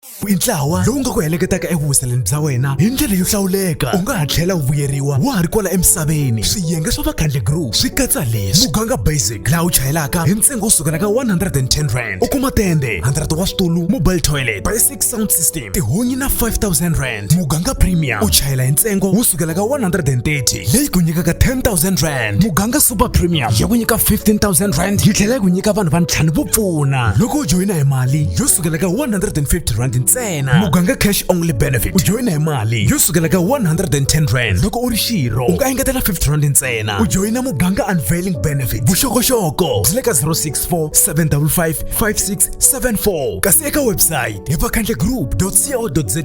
Intlawa lowu nga ku heleketaka evuhuseleni bya wena hi ndlela yo hlawuleka. U nga ha tlhela u vuyeriwa wa ha ri kwala emisaveni. Swiyenge swa Vakhandle Group swi katsa leswi: Muganga Basic, laha u chayelaka hi ntsengo wo sukela ka 110 rand. U kuma tende, 100 wa switulu, mobile toilet, basic sound system, tihunyi na 5,000 rand. Muganga Premium, u chayela hi ntsengo wo sukela ka 130, leyi ku nyikaka 10,000 rand. Muganga Super Premium ya ku nyika 15,000 rand, yi tlhela ku nyika vanhu va ntlhanu vo pfuna loko u joyina hi mali yo sukela ka 150 rand ntsena. Muganga Cash Only Benefit, u joyina hi mali yo sukela ka 110 rand. Loko u ri xirho u nga engetela 50 rand ntsena. U joyina Muganga Unveiling Benefit, vuxokoxoko byi le ka 064 755 5674. Kasi eka website hi vakhandlegroup.co.za.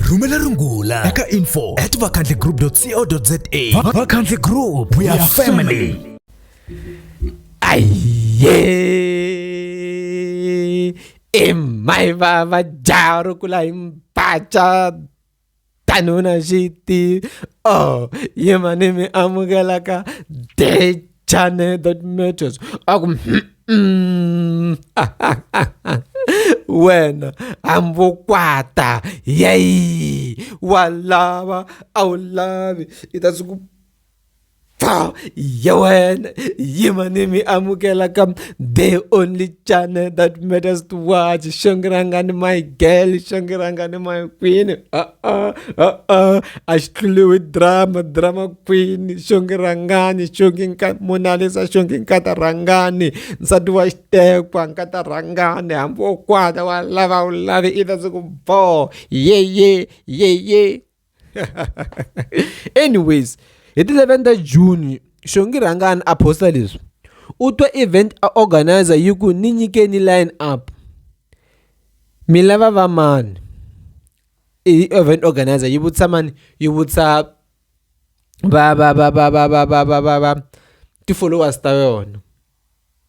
Rhumela rungula eka info@vakhandlegroup.co.za. Vakhandle Group, we are family. Mai va jaro kula impacha tanuna shiti. Oh, yemane me amugala ka de chane that matters. When ambokwata yay walava awlavi itasuku Yawan Yimanimi Amukela come the only channel that matters to watch. Shangarangani my girl, Shangarangani my queen. I still with drama queen, Shangarangani, Shunkin Mona Lisa, Shunkin Katarangani, Sadua Step, Katarangani, and Bokwada, love it, either to go. Yeah. Anyways. It is 11th June, Shongiranga Apostolis. Utwa event organizer yuku ninyike ni line up. Milava vaman. Event organizer you would summon ba to follow us on.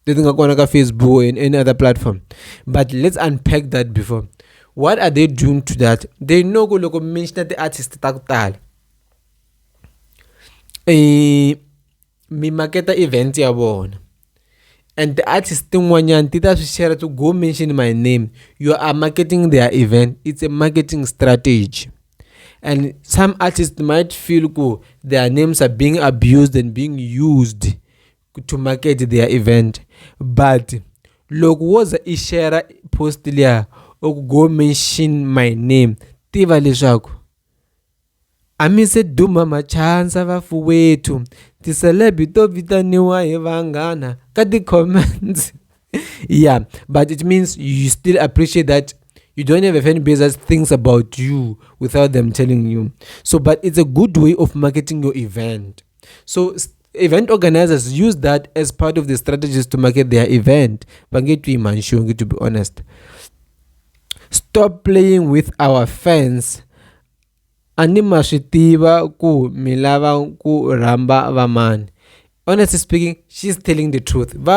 They think I'm going to Facebook and any other platform. But let's unpack that before. What are they doing to that? They know go look mention the artist tactile. Mi marketa event ya bona, and the artist tin'wanyani ti ta swi share to go mention my name. You are marketing their event. It's a marketing strategy, and some artists might feel cool their names are being abused and being used to market their event. But loko woza I share post liya or go mention my name, tiva leswaku amise duma machanza vafu wetu ti celebrity to vitaniwa hi vanghana ka ti comments. Yeah, but it means you still appreciate that you don't have a fan base that thinks about you without them telling you. So but it's a good way of marketing your event. So event organizers use that as part of the strategies to market their event. To be honest, stop playing with our fans. Anima shitiva ku milava ku ramba vaman. Honestly speaking, she's telling the truth. We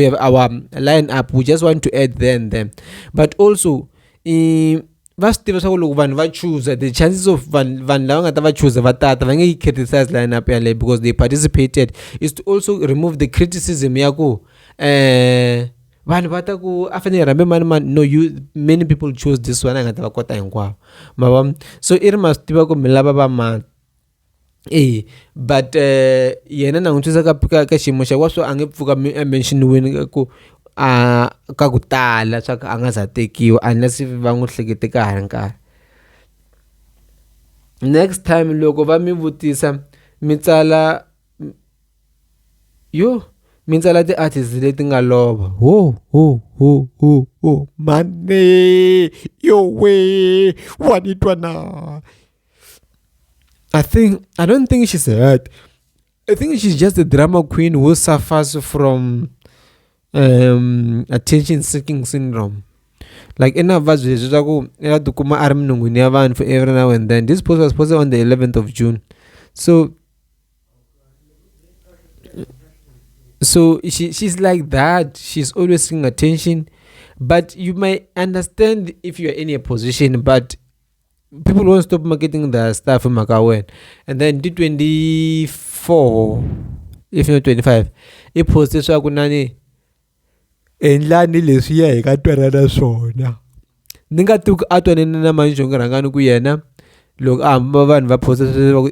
have our line up. We just want to add them. But also, choose the chances of van lava choose vatata criticize line up because they participated is to also remove the criticism yako. No, many people chose this one. So it must be milaba man. But yena na untuza ka shimosha waso angefuka mention win ko kakutala saka angaza tekiwa unless vanguhlekete ka hankara. Next time loko va mi vutisa mitsala mintsala ti artists leti nga lova mane yo way wanitwa na. I don't think she's hurt. I think she's just a drama queen who suffers from attention seeking syndrome. Like in a verse for every now and then. This post was posted on the 11th of June. So she's like that. She's always seeking attention. But you might understand if you're in a position, but people won't stop marketing their stuff in Makawen. And then D24, if not 25, it posted so kunani enlani leswiya hi ka twerana swona. ni nga tuku a twanene na mani xongorhangani ku yena loko a hamba vanhu va posta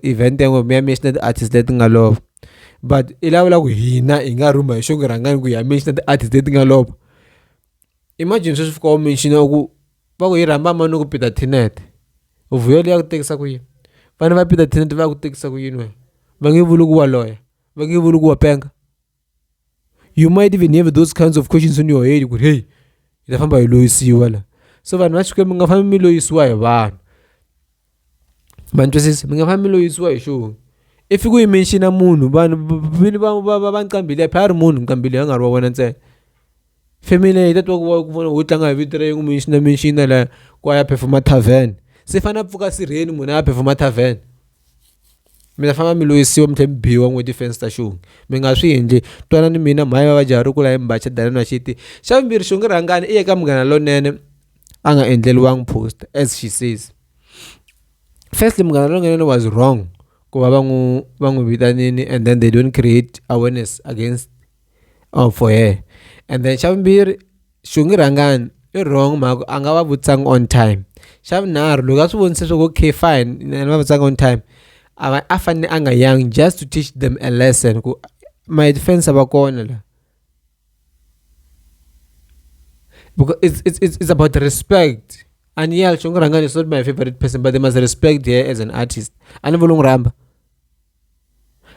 event yan'we mi ya mention ti-artist leti nga lova, but i lavula ku hina hi nga rhuma hi xongorhangani ku ya mention ti-artist leti nga lova. Imagine sweswi fika u mention ku va ku hi rhamba mani ku Peter Tinete, Vuyelo ya ku tekisa ku yini? Vana va Peter Tinete va ku tekisa ku yini wena? Va nge vuli ku wa loya, va nge vuli ku wa penga. You might even have those kinds of questions in your head ku hey hi ta famba hi loyisiwa la. So vanhu va Xikwembu mi nga fambi mi loyisiwa hi vanhu, ma ni twisisa, mi nga fambi mi loyisiwa hi xona. If ku yi mention munhu vanhu vini va Nqambile phaya ri munhu Nqambile a nga ri wa wena ntsena. Family yi ta twa ku vona wo tlanga hi vito ra yena ku mention la ku ya performa tavern. Se fana pfuka sirheni munhu a performa tavern, mi ta famba mi loyisiwa mi tlhela mi biwa n'we defense ta xongi. Mi nga swi endli, twanani mina mhaya va jaha ri kula hi Mbacha Danani wa Xiti. Xa vumbirhi xongorhangani i eka Munghana Lonene a nga endleliwangi post as she says. Firstly, Munghana Lonene was wrong ku va va n'wi vitanini and then they don't create awareness against for her. And then xa vumbirhi xongorhangani i wrong mhaka a nga va vutisanga on time. Xa vunharhu loko a swi vonise swa ku okay fine ni va vutisanga on time, a fanele a nga yangi just to teach them a lesson ku my defense va kona la. Because it's about respect. And yeah, xongorhangani is not my favorite person, but they must respect her as an artist. A ni vuli n'wi rhamba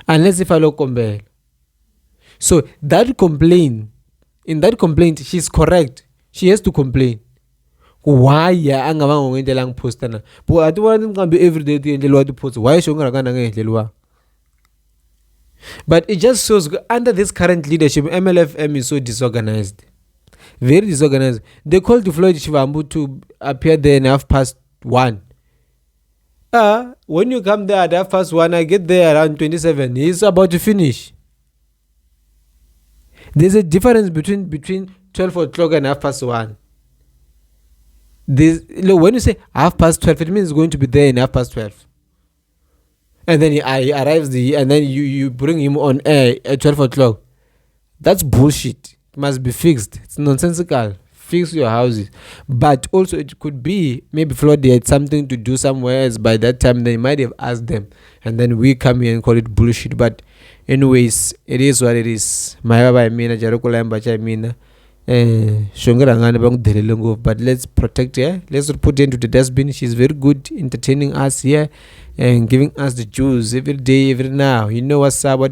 unless if I lo kombela. So in that complaint she's correct. She has to complain. Why a nga va n'wi endlelangi post na? Because a ti vona Nqambi everyday ti endleliwa ti-post. Why xongorhangani a nga endleliwa? But it just shows under this current leadership, MLFM is so disorganized. Very disorganized. They called Floyd Shivambu to appear there in 1:30. When you come there at 1:30, I get there around 27. He's about to finish. There's a difference between 12 o'clock and 1:30. When you say 12:30, it means he's going to be there in 12:30. And then he arrives and then you bring him on air at 12 o'clock. That's bullshit. It must be fixed. It's nonsensical. Fix your houses. But also it could be maybe Floyd had something to do somewhere else by that time. They might have asked them, and then we come here and call it bullshit. But anyways, it is what it is. But let's protect her. Let's put her into the dustbin. She's very good entertaining us here and giving us the juice every day, every now. You know what's up, what